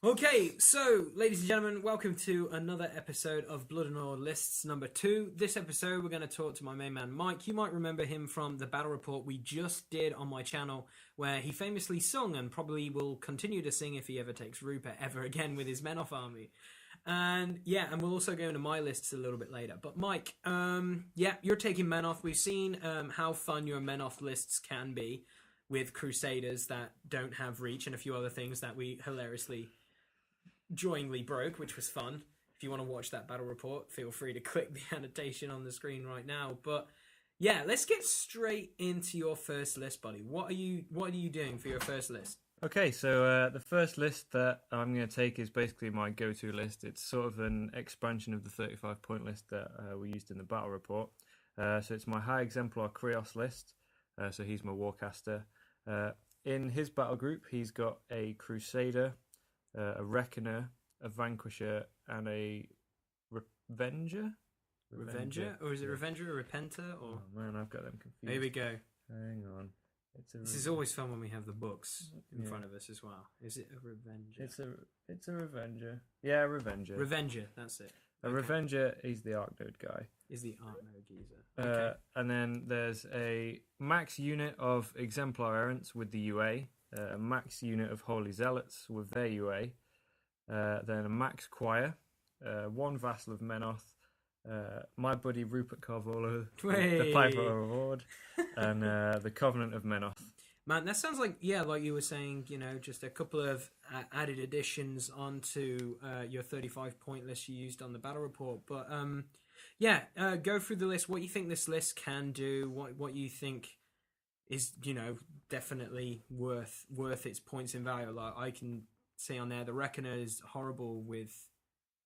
Okay, so ladies and gentlemen, welcome to another episode of Blood and Oil Lists number 2. This episode, we're going to talk to my main man Mike. You might remember him from the battle report we just did on my channel, where he famously sung and probably will continue to sing if he ever takes Rupert ever again with his Menoth army. And yeah, and we'll also go into my lists a little bit later. But Mike, you're taking Menoth. We've seen how fun your Menoth lists can be with Crusaders that don't have reach and a few other things that we hilariously joyingly broke, which was fun. If you want to watch that battle report, feel free to click the annotation on the screen right now. But yeah, let's get straight into your first list, buddy. What are you doing for your first list? Okay, so the first list that I'm going to take is basically my go-to list. It's sort of an expansion of the 35-point list that we used in the battle report. So it's my High Exemplar Krios list. So he's my Warcaster. In his battle group, he's got a Crusader, a Reckoner, a Vanquisher, and a Revenger? Revenger? Or is it Revenger or Repenter? Or... Oh man, I've got them confused. Here we go. Hang on. This is always fun when we have the books in front of us as well. Is it a Revenger? It's a Revenger. Yeah, Revenger. Revenger, that's it. A Revenger is the Arknode guy. Is the Arknode geezer. Okay. And then there's a max unit of Exemplar Errants with the UA. A max unit of Holy Zealots with their UA, then a max choir, one Vassal of Menoth, my buddy Rupert Carvolo, the Piper Award, and the Covenant of Menoth. Man, that sounds like you were saying, just a couple of added additions onto your 35-point list you used on the battle report. But go through the list. What you think this list can do? What you think is definitely worth its points in value. Like I can see on there, the Reckoner is horrible with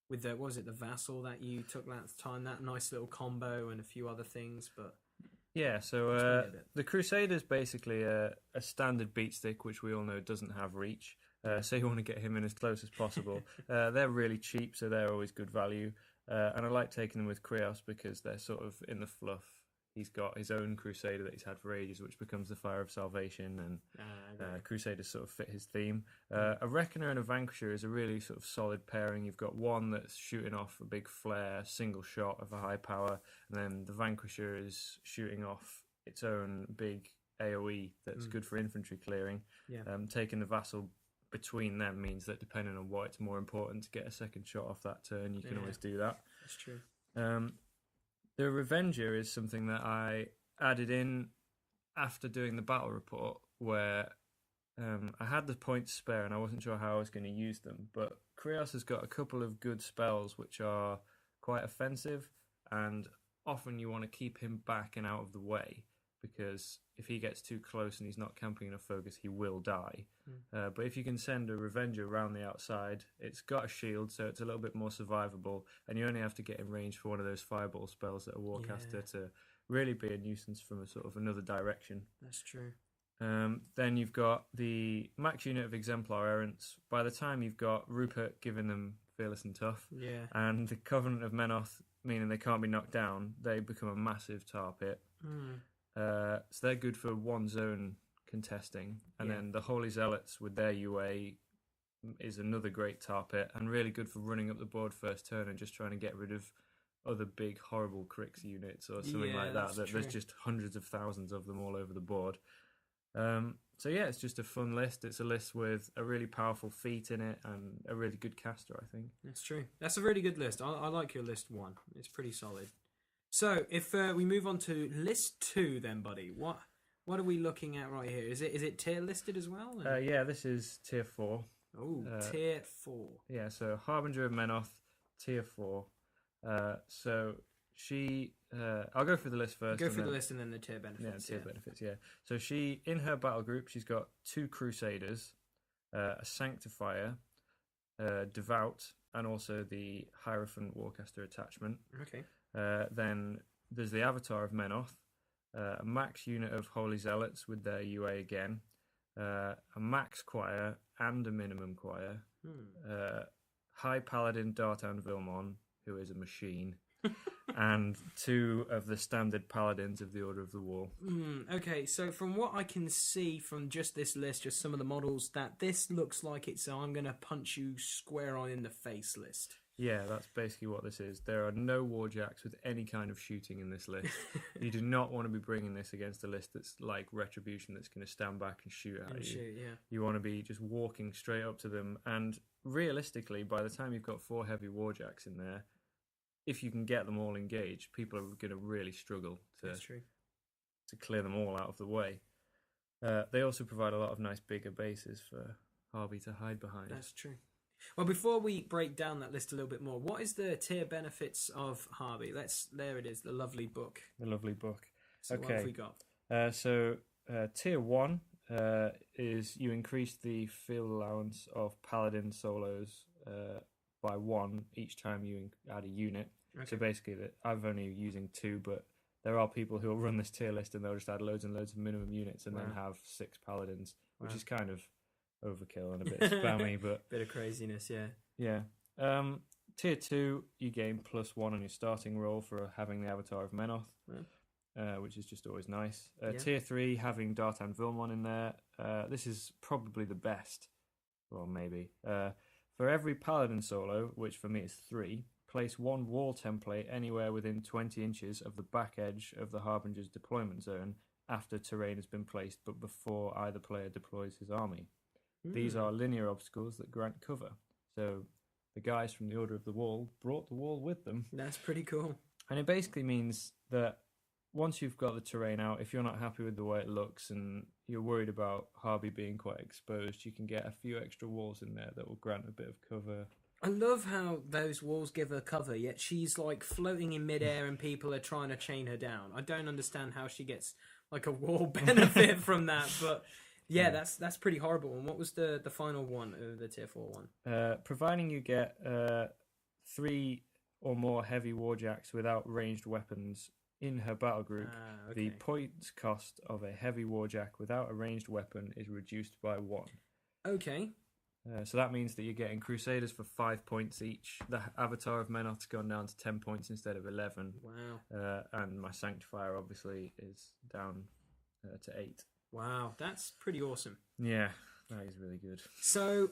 the the Vassal that you took last time. That nice little combo and a few other things, but yeah. So the Crusader's basically a standard beat stick, which we all know doesn't have reach. So you want to get him in as close as possible. They're really cheap, so they're always good value. And I like taking them with Krios because they're sort of in the fluff. He's got his own Crusader that he's had for ages, which becomes the Fire of Salvation, and Crusaders sort of fit his theme. A Reckoner and a Vanquisher is a really sort of solid pairing. You've got one that's shooting off a big flare, single shot of a high power, and then the Vanquisher is shooting off its own big AoE that's good for infantry clearing. Yeah. Taking the Vassal between them means that depending on what, it's more important to get a second shot off that turn. You can always do that. That's true. The Revenger is something that I added in after doing the battle report, where I had the points spare and I wasn't sure how I was going to use them. But Krios has got a couple of good spells which are quite offensive, and often you want to keep him back and out of the way, because if he gets too close and he's not camping enough focus, he will die. But if you can send a Revenger around the outside, it's got a shield, so it's a little bit more survivable, and you only have to get in range for one of those fireball spells that are Warcaster to really be a nuisance from a sort of another direction. That's true. Then you've got the max unit of Exemplar Errants. By the time you've got Rupert giving them Fearless and Tough, and the Covenant of Menoth, meaning they can't be knocked down, they become a massive tar pit. So they're good for one zone contesting, and then the Holy Zealots with their UA is another great tar pit, and really good for running up the board first turn and just trying to get rid of other big horrible Crix units or something like that. There's just hundreds of thousands of them all over the board. So yeah, it's just a fun list. It's a list with a really powerful feat in it and a really good caster, I think. That's true. That's a really good list. I like your list 1. It's pretty solid. So if we move on to list 2 then, buddy, what are we looking at right here? Is it tier listed as well? Yeah, this is tier 4. Oh, tier 4. Yeah, so Harbinger of Menoth, tier 4. So she... I'll go through the list first. Go through the list and then the tier benefits. Yeah, tier benefits, yeah. So she, in her battle group, she's got 2 Crusaders, a Sanctifier, Devout, and also the Hierophant Warcaster attachment. Okay. Then there's the Avatar of Menoth, a max unit of Holy Zealots with their UA again, a max choir and a minimum choir, High Paladin Dartan Vilmon, who is a machine, and 2 of the standard paladins of the Order of the Wall. Okay, so from what I can see from just this list, just some of the models, that this looks like it's I'm going to punch you square on in the face list. Yeah, that's basically what this is. There are no warjacks with any kind of shooting in this list. You do not want to be bringing this against a list that's like Retribution, that's going to stand back and shoot at you. Shoot, yeah. You want to be just walking straight up to them, and realistically, by the time you've got 4 heavy warjacks in there, if you can get them all engaged, people are going to really struggle to clear them all out of the way. They also provide a lot of nice bigger bases for Harvey to hide behind. That's true. Well, before we break down that list a little bit more, what is the tier benefits of Harvey? There it is, the lovely book. The lovely book. So okay. What have we got? Tier 1 is you increase the field allowance of Paladin solos by 1 each time you add a unit. Okay. So basically, I've only using 2, but there are people who will run this tier list and they'll just add loads and loads of minimum units and then have 6 Paladins, which is kind of overkill and a bit spammy, but bit of craziness, yeah. Yeah. Tier 2, you gain +1 on your starting roll for having the Avatar of Menoth, which is just always nice. Tier 3, having Dartan Vilmon in there. This is probably the best. Well, maybe. For every Paladin solo, which for me is 3, place 1 wall template anywhere within 20 inches of the back edge of the Harbinger's deployment zone after terrain has been placed, but before either player deploys his army. These are linear obstacles that grant cover. So the guys from the Order of the Wall brought the wall with them. That's pretty cool. And it basically means that once you've got the terrain out, if you're not happy with the way it looks and you're worried about Harvey being quite exposed, you can get a few extra walls in there that will grant a bit of cover. I love how those walls give her cover, yet she's like floating in midair and people are trying to chain her down. I don't understand how she gets like a wall benefit from that, but... Yeah, that's pretty horrible. And what was the final one, the tier 4 one? Providing you get 3 or more heavy warjacks without ranged weapons in her battle group, the points cost of a heavy warjack without a ranged weapon is reduced by 1. Okay. So that means that you're getting Crusaders for 5 points each. The Avatar of Menoth's gone down to 10 points instead of 11. Wow. And my Sanctifier obviously is down to 8. Wow, that's pretty awesome. Yeah, that is really good. So,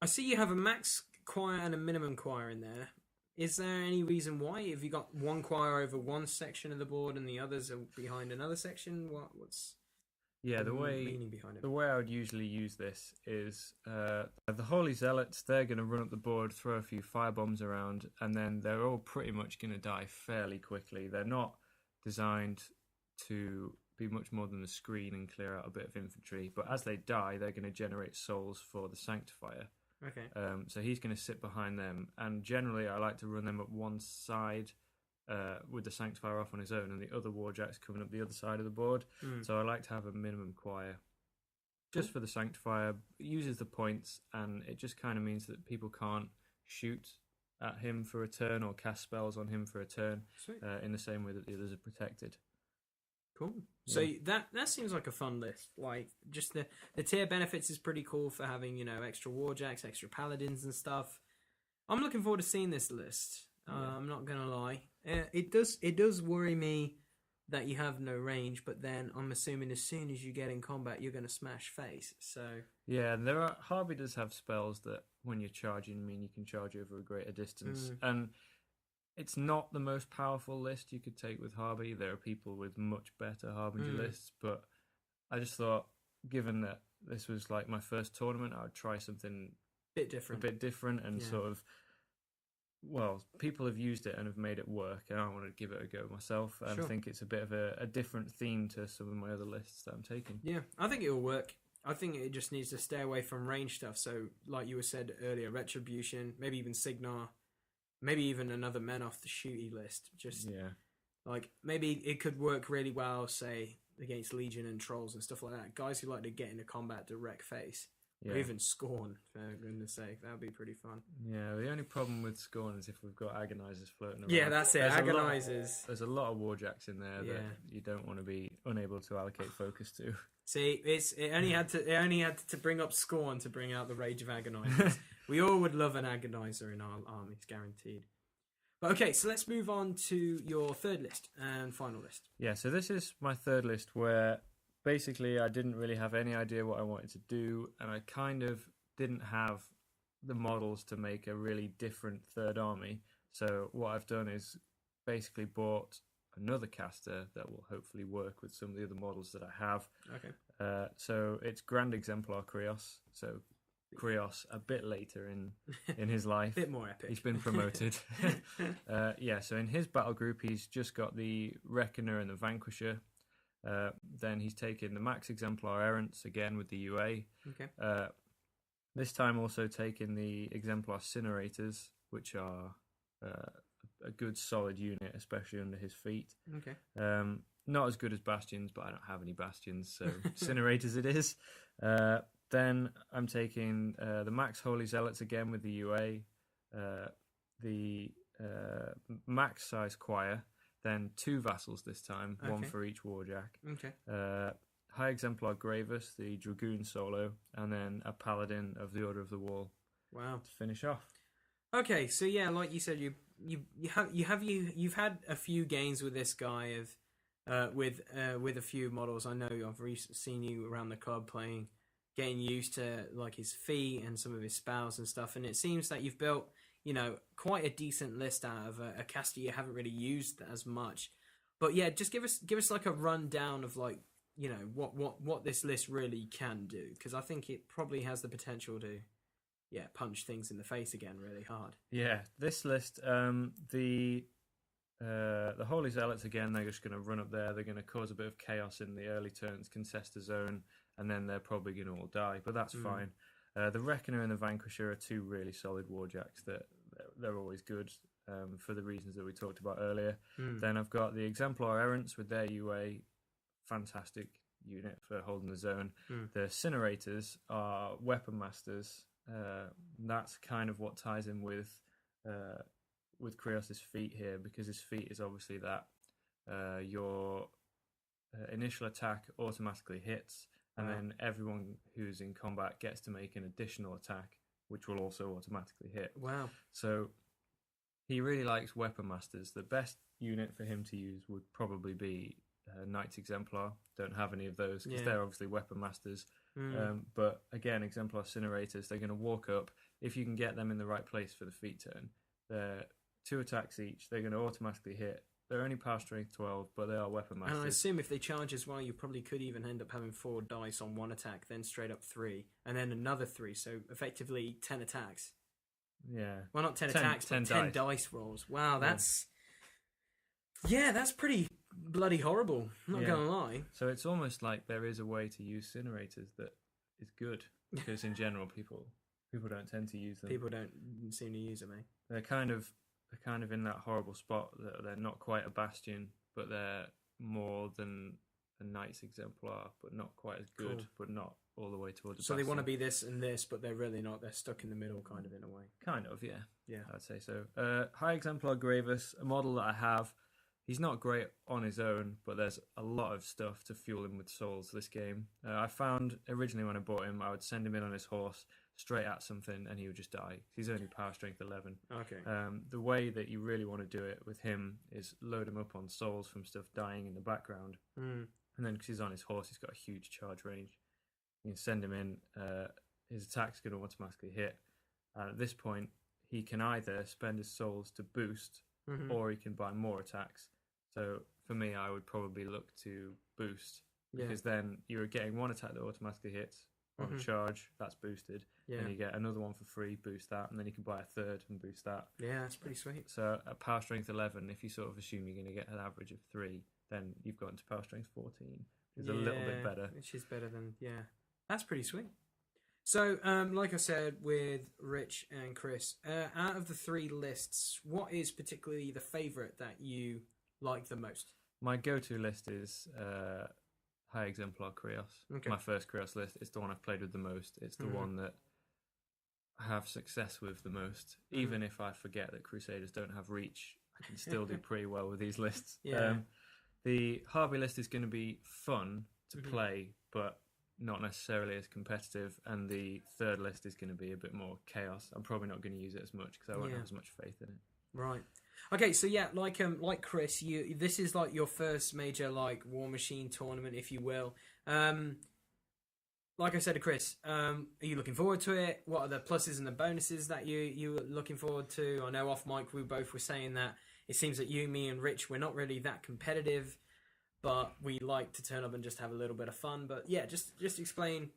I see you have a max choir and a minimum choir in there. Is there any reason why? Have you got one choir over one section of the board and the others are behind another section? What's the meaning behind it? The way I would usually use this is the Holy Zealots, they're going to run up the board, throw a few firebombs around, and then they're all pretty much going to die fairly quickly. They're not designed to be much more than a screen and clear out a bit of infantry, but as they die they're going to generate souls for the Sanctifier. Okay. So he's going to sit behind them, and generally I like to run them at one side with the Sanctifier off on his own and the other warjacks coming up the other side of the board. So I like to have a minimum choir just for the Sanctifier. It uses the points, and it just kind of means that people can't shoot at him for a turn or cast spells on him for a turn in the same way that the others are protected. Cool. So that seems like a fun list. Like, just the tier benefits is pretty cool for having, extra warjacks, extra paladins and stuff. I'm looking forward to seeing this list. I'm not gonna lie. It does worry me that you have no range, but then I'm assuming as soon as you get in combat, you're gonna smash face. So yeah, and Harvey does have spells that when you're charging mean you can charge over a greater distance, and it's not the most powerful list you could take with Harvey. There are people with much better Harbinger lists, but I just thought, given that this was like my first tournament, I would try something a bit different and sort of, well, people have used it and have made it work, and I want to give it a go myself. And I think it's a bit of a different theme to some of my other lists that I'm taking. Yeah, I think it'll work. I think it just needs to stay away from range stuff. So, like you said earlier, Retribution, maybe even Signar, maybe even another Menoth the shooty list. Just like maybe it could work really well, say against Legion and Trolls and stuff like that. Guys who like to get into combat direct face, or even Scorn. For goodness sake, that would be pretty fun. Yeah, the only problem with Scorn is if we've got Agonizers floating around. Yeah, that's it. Agonizers. There's a lot of warjacks in there that you don't want to be unable to allocate focus to. See, it only had to bring up Scorn to bring out the Rage of Agonizers. We all would love an Agonizer in our armies, guaranteed. But okay, so let's move on to your third list and final list. Yeah, so this is my third list where basically I didn't really have any idea what I wanted to do, and I kind of didn't have the models to make a really different third army. So what I've done is basically bought another caster that will hopefully work with some of the other models that I have. Okay. So it's Grand Exemplar Krios. So Krios a bit later in his life. A bit more epic. He's been promoted. So in his battle group, he's just got the Reckoner and the Vanquisher. Then he's taken the Max Exemplar Errants again with the UA. Okay. This time also taking the Exemplar Cinerators, which are a good solid unit, especially under his feet. Okay. Not as good as Bastions, but I don't have any Bastions, so Cinerators it is. Then I'm taking the Max Holy Zealots again with the UA, the Max Size Choir, then 2 Vassals this time, Okay. 1 for each Warjack. Okay. High Exemplar Gravus, the Dragoon solo, and then a Paladin of the Order of the Wall. Wow. To finish off. Okay, so yeah, like you said, you've had a few games with this guy with a few models. I know I've seen you around the club playing, getting used to like his feet and some of his spells and stuff, and it seems that you've built quite a decent list out of a caster you haven't really used as much. But yeah, just give us like a rundown of like what this list really can do, because I think it probably has the potential to punch things in the face again really hard. Yeah, this list, the Holy Zealots again, they're just going to run up there. They're going to cause a bit of chaos in the early turns, contest a zone, and then they're probably going to all die. But that's fine. The Reckoner and the Vanquisher are 2 really solid Warjacks that they're always good for the reasons that we talked about earlier. Then I've got the Exemplar Errants with their UA, fantastic unit for holding the zone. The Cinerators are Weapon Masters. That's kind of what ties in with Krios' feat here, because his feat is obviously that your initial attack automatically hits, and then everyone who's in combat gets to make an additional attack, which will also automatically hit. Wow. So he really likes Weapon Masters. The best unit for him to use would probably be Knights Exemplar. Don't have any of those because they're obviously Weapon Masters. But again, Exemplar Cinerators, they're going to walk up. If you can get them in the right place for the feat turn, they're 2 attacks each. They're going to automatically hit. They're only power strength 12, but they are Weapon Masters. And I assume if they charge as well, you probably could even end up having 4 dice on 1 attack, then straight up 3, and then another 3. So effectively 10 attacks. Yeah. Well, not 10 attacks, but 10 dice rolls. Wow, that's that's pretty bloody horrible. Not gonna lie. So it's almost like there is a way to use Cinerators that is good, because in general people don't tend to use them. People don't seem to use them, eh? They're kind of in that horrible spot that they're not quite a Bastion, but they're more than a Knights Exemplar, but not quite as good, Cool. but not all the way towards a So Bastion. they want to be this and this, but they're really not. They're stuck in the middle, kind of, in a way. Kind of, yeah. Yeah. I'd say so. High Exemplar Gravus, a model that I have. He's not great on his own, but there's a lot of stuff to fuel him with souls this game. I found originally when I bought him, I would send him in on his horse straight at something and he would just die. He's only power strength 11. Okay. The way that you really want to do it with him is load him up on souls from stuff dying in the background. And then because he's on his horse, he's got a huge charge range. You can send him in, his attack's going to automatically hit. And at this point, he can either spend his souls to boost, or he can buy more attacks. So for me, I would probably look to boost, because then you're getting 1 attack that automatically hits on charge, that's boosted. And you get another one for free, boost that, and then you can buy a 3rd and boost that. Yeah, that's pretty sweet. So at power strength 11, if you sort of assume you're going to get an average of 3, then you've gotten to power strength 14, which is a little bit better. Which is better than, that's pretty sweet. So, like I said, with Rich and Chris, out of the 3 lists, what is particularly the favourite that you like the most? My go-to list is High Exemplar Krios. Okay. My first Krios list. It's the one I've played with the most. It's the one that I have success with the most. Even if I forget that Crusaders don't have reach, I can still do pretty well with these lists. The Harvey list is going to be fun to play, but not necessarily as competitive. And the 3rd list is going to be a bit more chaos. I'm probably not going to use it as much because I won't have as much faith in it. Right. Okay, so yeah, like Chris, this is like your first major like War Machine tournament, if you will. Like I said to Chris, are you looking forward to it? What are the pluses and the bonuses that you were looking forward to? I know off mic we both were saying that it seems that you, me, and Rich, we're not really that competitive, but we like to turn up and just have a little bit of fun. But yeah, just explain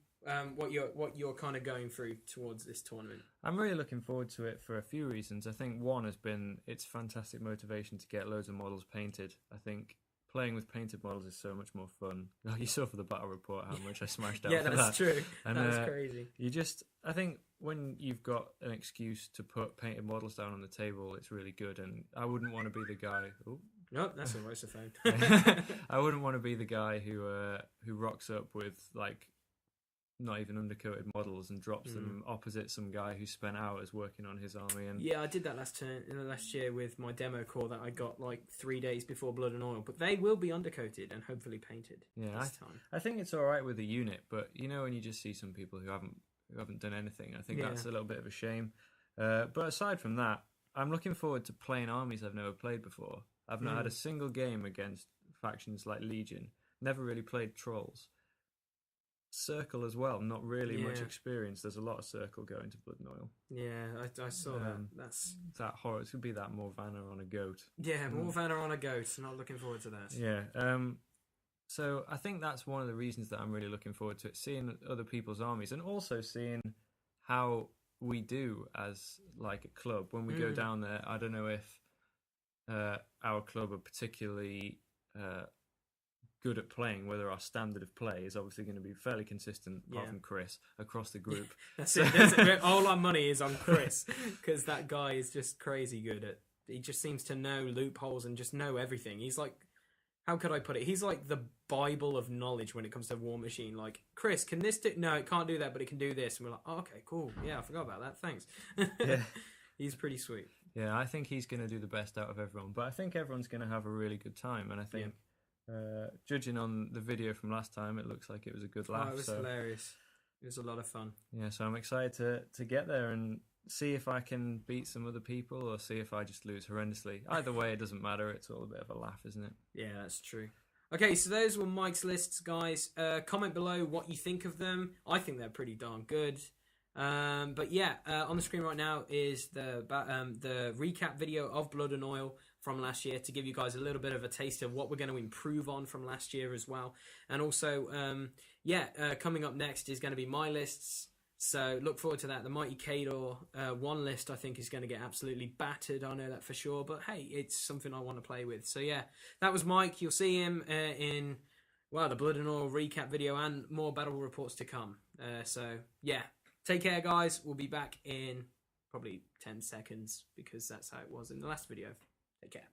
what you're kind of going through towards this tournament. I'm really looking forward to it for a few reasons. I think one has been it's fantastic motivation to get loads of models painted. I think playing with painted models is so much more fun. You saw for the battle report how much I smashed out. Yeah, for that's that. true. And, that's crazy. I think when you've got an excuse to put painted models down on the table, it's really good. And I wouldn't want to be the guy. Oh. No, that's alright. It's a phone. I wouldn't want to be the guy who rocks up with like not even undercoated models and drops them opposite some guy who spent hours working on his army. And yeah, I did that last year with my demo core that I got like 3 days before Blood and Oil, but they will be undercoated and hopefully painted this time. I think it's all right with the unit, but you know when you just see some people who haven't done anything, I think that's a little bit of a shame. But aside from that, I'm looking forward to playing armies I've never played before. I've not had a single game against factions like Legion. Never really played Trolls. Circle as well, not really much experience. There's a lot of Circle going to Blood and Oil. Yeah, I saw that. That's that horror. It's gonna be that Morvanna on a goat. Yeah, Morvanna on a goat. Not looking forward to that. Yeah. So I think that's one of the reasons that I'm really looking forward to it, seeing other people's armies and also seeing how we do as like a club when we go down there. I don't know if our club are particularly good at playing, whether our standard of play is obviously going to be fairly consistent, apart from Chris, across the group. That's it. All our money is on Chris, because that guy is just crazy good at... He just seems to know loopholes and just know everything. He's like... How could I put it? He's like the Bible of knowledge when it comes to War Machine. Like, Chris, can this do... No, it can't do that, but it can do this. And we're like, oh, okay, cool. Yeah, I forgot about that. Thanks. Yeah. He's pretty sweet. Yeah, I think he's going to do the best out of everyone. But I think everyone's going to have a really good time. And I think... judging on the video from last time, it looks like it was a good laugh. Oh, it was hilarious. It was a lot of fun. Yeah, so I'm excited to get there and see if I can beat some other people or see if I just lose horrendously. Either way, it doesn't matter. It's all a bit of a laugh, isn't it? Yeah, that's true. Okay, so those were Mike's lists, guys. Comment below what you think of them. I think they're pretty darn good. But yeah, on the screen right now is the recap video of Blood and Oil from last year to give you guys a little bit of a taste of what we're going to improve on from last year as well. And also, coming up next is going to be my lists. So look forward to that. The Mighty Khador one list I think is going to get absolutely battered. I know that for sure. But hey, it's something I want to play with. So yeah, that was Mike. You'll see him in the Blood and Oil recap video and more battle reports to come. So yeah, take care, guys. We'll be back in probably 10 seconds because that's how it was in the last video. Take care.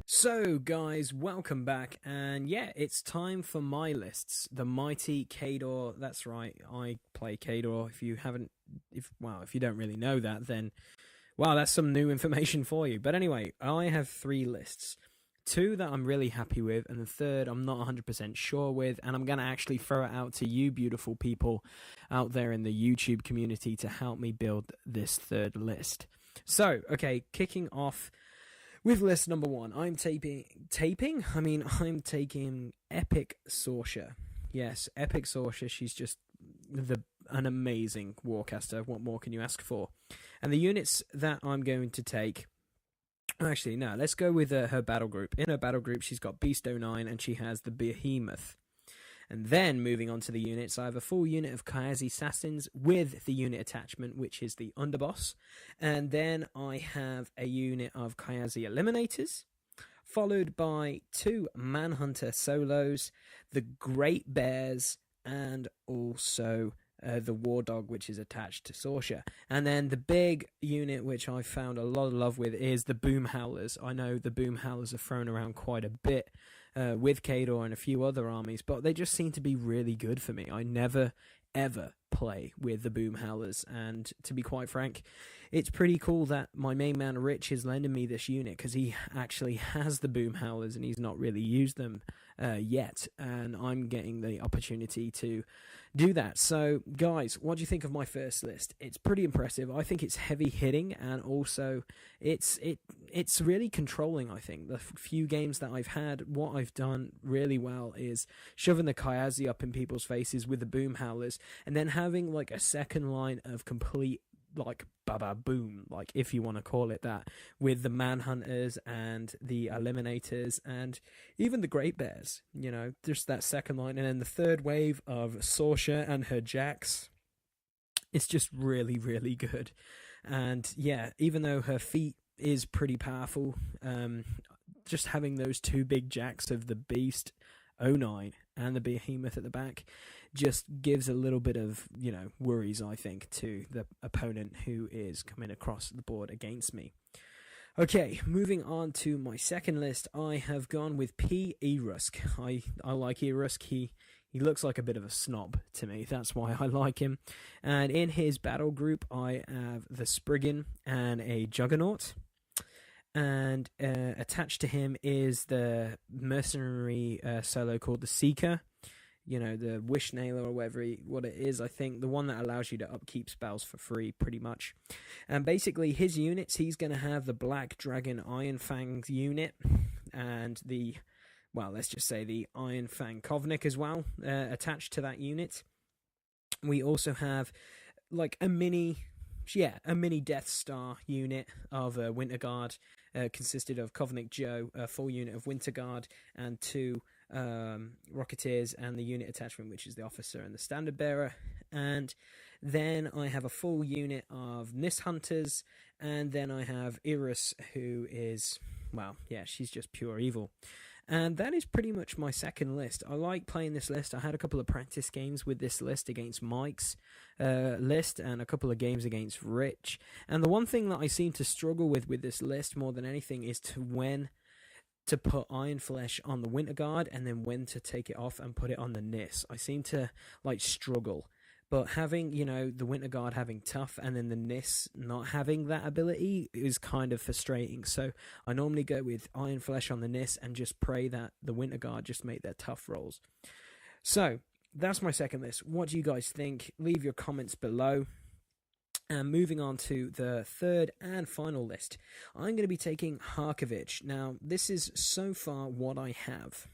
So guys, welcome back, and yeah, it's time for my lists. The Mighty Khador, that's right, I play Khador. If you don't really know that, then wow, that's some new information for you. But anyway, I have 3 lists. 2 that I'm really happy with, and the third I'm not 100% sure with, and I'm going to actually throw it out to you beautiful people out there in the YouTube community to help me build this third list. So, okay, kicking off with list number 1, I'm taking Epic Sorsha. Yes, Epic Sorsha, she's just an amazing warcaster. What more can you ask for? And the units that I'm going to take... Actually, no, let's go with her battle group. In her battle group, she's got Beast 09 and she has the Behemoth. And then, moving on to the units, I have a full unit of Kayazi Assassins with the unit attachment, which is the Underboss. And then I have a unit of Kayazi Eliminators, followed by 2 Manhunter Solos, the Great Bears, and also... the War Dog, which is attached to Sorsha. And then the big unit, which I found a lot of love with, is the Boom Howlers. I know the Boom Howlers are thrown around quite a bit with Khador and a few other armies, but they just seem to be really good for me. I never, ever play with the Boom Howlers, and to be quite frank, it's pretty cool that my main man Rich is lending me this unit, because he actually has the Boom Howlers and he's not really used them yet, and I'm getting the opportunity to do that. So guys, what do you think of my first list? It's pretty impressive. I think it's heavy hitting, and also it's really controlling. I think the few games that I've had, what I've done really well is shoving the Kayazi up in people's faces with the Boom Howlers, and then having like a second line of complete like baba boom, like if you want to call it that, with the Manhunters and the Eliminators and even the Great Bears, you know, just that second line. And then the third wave of Sorsha and her Jacks, it's just really, really good. And yeah, even though her feat is pretty powerful, just having those two big Jacks of the Beast 09 and the Behemoth at the back just gives a little bit of, you know, worries, I think, to the opponent who is coming across the board against me. Okay, moving on to my second list, I have gone with P. Erusk. I like Erusk. He looks like a bit of a snob to me. That's why I like him. And in his battle group, I have the Spriggan and a Juggernaut. And attached to him is the mercenary solo called the Seeker. You know, the Wish Nailer or what it is, I think. The one that allows you to upkeep spells for free, pretty much. And basically, his units, he's going to have the Black Dragon Iron Fang unit. And the, well, let's just say the Iron Fang Kovnik as well, attached to that unit. We also have, like, a mini Death Star unit of Winter Guard, consisted of Kovnik Joe, a full unit of Winter Guard, and two Rocketeers, and the unit attachment, which is the Officer and the Standard Bearer. And then I have a full unit of Nis Hunters, and then I have Iris, who is, well, yeah, she's just pure evil. And that is pretty much my second list. I like playing this list. I had a couple of practice games with this list against Mike's list, and a couple of games against Rich. And the one thing that I seem to struggle with this list more than anything is when to put Iron Flesh on the Winter Guard, and then when to take it off and put it on the Nis. I seem to like struggle. But having, you know, the Winter Guard having tough and then the Nis not having that ability is kind of frustrating. So I normally go with Iron Flesh on the Nis and just pray that the Winter Guard just make their tough rolls. So that's my second list. What do you guys think? Leave your comments below. And moving on to the third and final list, I'm going to be taking Harkovich. Now, this is so far what I have.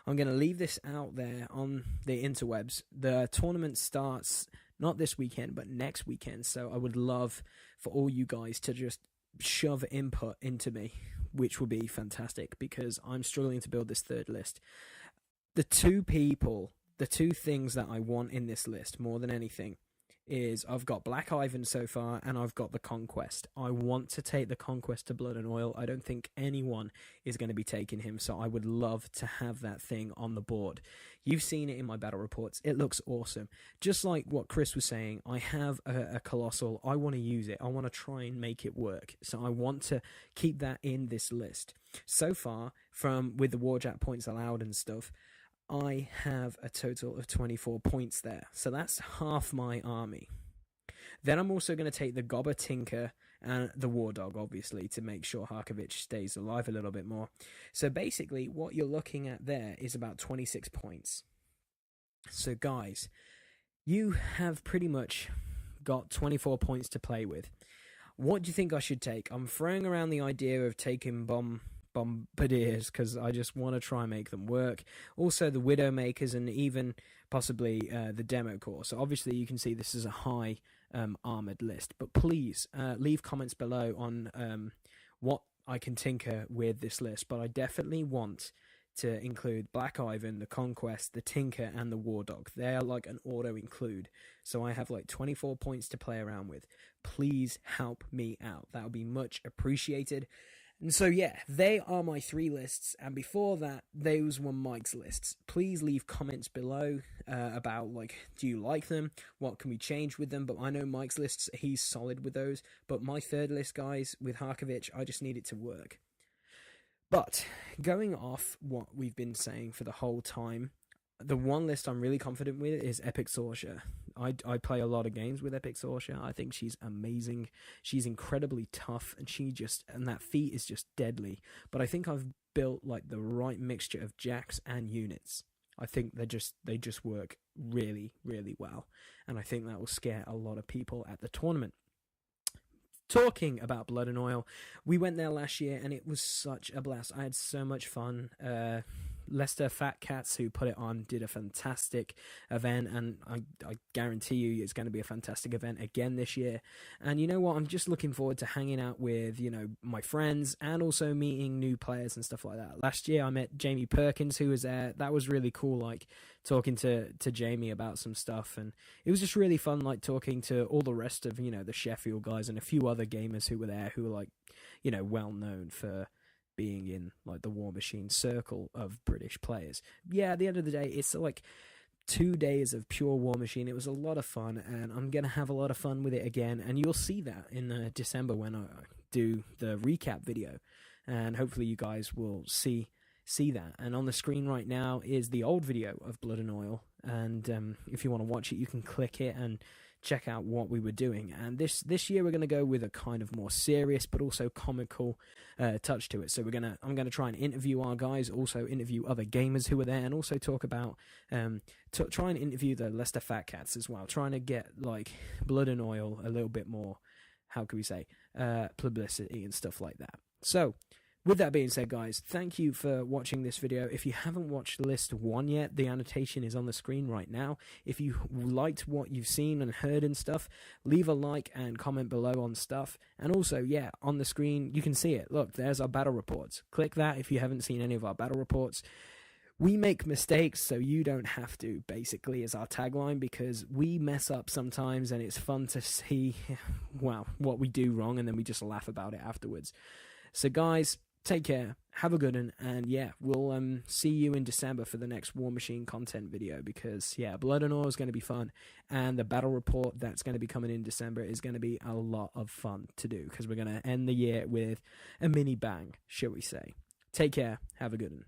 I'm going to leave this out there on the interwebs. The tournament starts not this weekend, but next weekend. So I would love for all you guys to just shove input into me, which will be fantastic, because I'm struggling to build this third list. The two things that I want in this list more than anything is I've got Black Ivan so far, and I've got the Conquest. I want to take the Conquest to Blood and Oil. I don't think anyone is going to be taking him, so I would love to have that thing on the board. You've seen it in my battle reports. It looks awesome. Just like what Chris was saying, I have a Colossal. I want to use it. I want to try and make it work. So I want to keep that in this list. So far, with the Warjack points allowed and stuff, I have a total of 24 points there. So that's half my army. Then I'm also going to take the Gobber Tinker and the War Dog, obviously, to make sure Harkovich stays alive a little bit more. So basically, what you're looking at there is about 26 points. So guys, you have pretty much got 24 points to play with. What do you think I should take? I'm throwing around the idea of taking Bombardiers, because I just want to try and make them work. Also the Widowmakers, and even possibly the Demo Corps. So obviously you can see this is a high armored list, but please leave comments below on what I can tinker with this list. But I definitely want to include Black Ivan, the Conquest, the Tinker, and the War Dog. They are like an auto include, so I have like 24 points to play around with. Please help me out. That would be much appreciated. And so, yeah, they are my three lists, and before that, those were Mike's lists. Please leave comments below about, like, do you like them? What can we change with them? But I know Mike's lists, he's solid with those. But my third list, guys, with Harkovich, I just need it to work. But going off what we've been saying for the whole time, the one list I'm really confident with is Epic Sorsha. I play a lot of games with Epic Sorsha. I think she's amazing. She's incredibly tough, and that feat is just deadly. But I think I've built like the right mixture of jacks and units. I think they just work really, really well, and I think that will scare a lot of people at the tournament. Talking about Blood and Oil, we went there last year and it was such a blast. I had so much fun. Leicester Fat Cats, who put it on, did a fantastic event, and I guarantee you it's going to be a fantastic event again this year. And you know what? I'm just looking forward to hanging out with, my friends, and also meeting new players and stuff like that. Last year I met Jamie Perkins, who was there. That was really cool, like talking to Jamie about some stuff, and it was just really fun, like talking to all the rest of, the Sheffield guys and a few other gamers who were there, who were like, well known for being in like the War Machine circle of British players. Yeah, at the end of the day, it's like 2 days of pure War Machine. It was a lot of fun, and I'm gonna have a lot of fun with it again, and you'll see that in December when I do the recap video, and hopefully you guys will see that. And on the screen right now is the old video of Blood and Oil, and if you want to watch it, you can click it and check out what we were doing. And this year we're going to go with a kind of more serious but also comical touch to it. So I'm gonna try and interview our guys, also interview other gamers who were there, and also talk about try and interview the Leicester Fat Cats as well, trying to get like Blood and Oil a little bit more, how can we say, publicity and stuff like that. So with that being said, guys, thank you for watching this video. If you haven't watched List 1 yet, the annotation is on the screen right now. If you liked what you've seen and heard and stuff, leave a like and comment below on stuff. And also, yeah, on the screen, you can see it. Look, there's our battle reports. Click that if you haven't seen any of our battle reports. We make mistakes so you don't have to, basically, is our tagline, because we mess up sometimes and it's fun to see, well, what we do wrong, and then we just laugh about it afterwards. So, guys, take care, have a good one, and yeah, we'll see you in December for the next War Machine content video, because yeah, Blood and Oil is going to be fun, and the battle report that's going to be coming in December is going to be a lot of fun to do, because we're going to end the year with a mini bang, shall we say. Take care, have a good one.